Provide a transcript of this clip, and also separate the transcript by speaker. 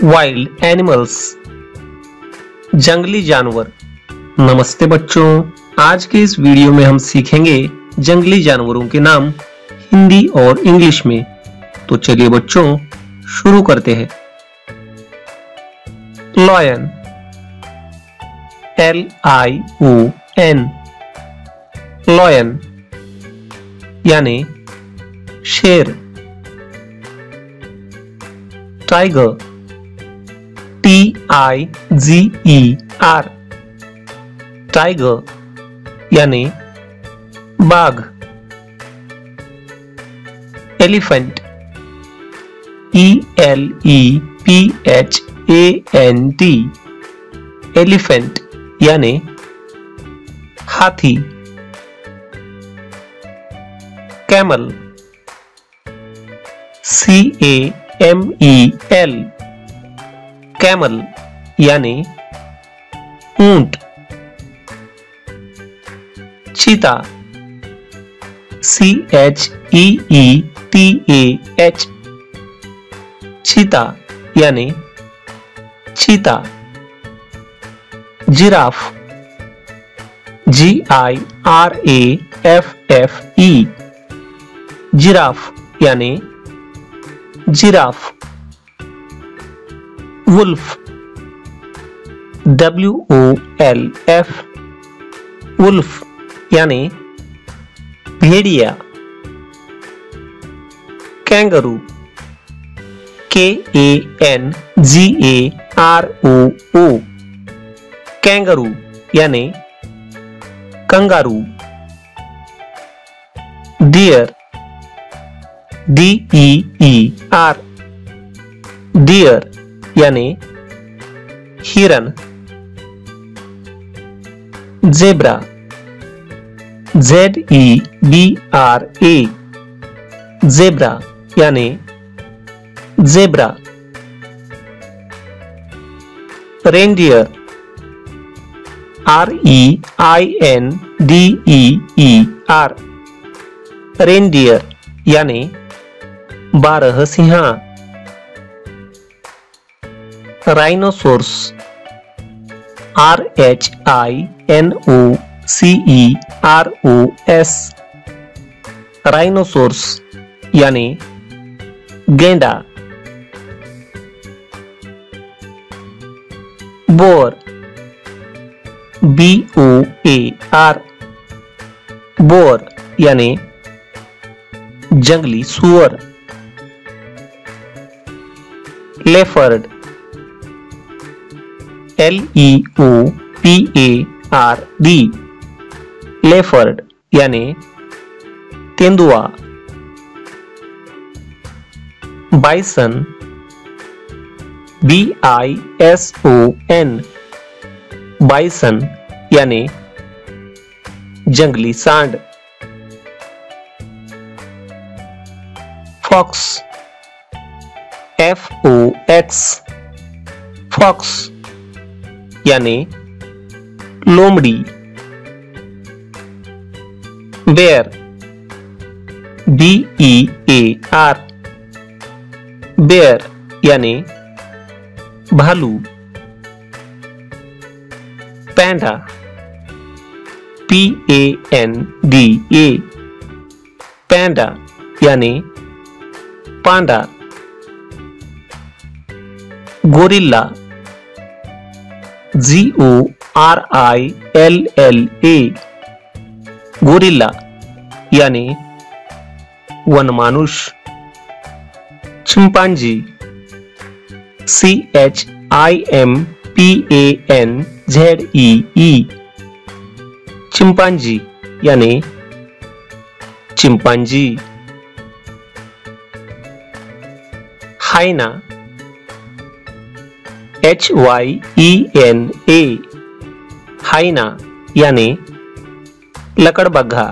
Speaker 1: Wild animals, जंगली जानवर। नमस्ते बच्चों, आज के इस वीडियो में हम सीखेंगे जंगली जानवरों के नाम हिंदी और इंग्लिश में। तो चलिए बच्चों शुरू करते हैं। लॉयन, LION, लॉयन यानी शेर। टाइगर, TIGER, टाइगर यानी बाघ। एलिफेंट, ELEPHANT, एलिफेंट यानी हाथी। कैमल, CAMEL, कैमल यानी ऊंट। चीता, CHEETAH, चीता यानी चीता। जिराफ, GIRAFFE, जिराफ यानी जिराफ। वुल्फ, WOLF, वुल्फ यानी भेड़िया। कैंगरू, KANGAROO, कैंगरू यानी कंगारू। डियर, DEER, डियर यानी हिरन। ज़ेब्रा, ZEBRA, ज़ेब्रा यानी ज़ेब्रा। रेनडियर, REINDEER, रेनडियर यानी बारहसिंहा। राइनोसोर्स, RHINOCEROS, राइनोसोर्स यानी गेंडा। बोर, BOAR, बोर यानी जंगली सुअर। लेपर्ड, LEOPARD, लेपर्ड यानी तेंदुआ। बाइसन, BISON, बाइसन यानी जंगली सांड। फॉक्स, FOX, फॉक्स यानी लोमड़ी। बेयर, BEAR, बेयर यानी भालू। पैंडा, PANDA, पैंडा यानी पांडा। गोरिल्ला, GORILLA, गोरिल्ला यानी वनमानुष। चिंपांजी, CHIMPANZEE, चिंपांजी यानी चिंपांजी। हाइना, HYENA, हाइना यानी लकड़बग्घा।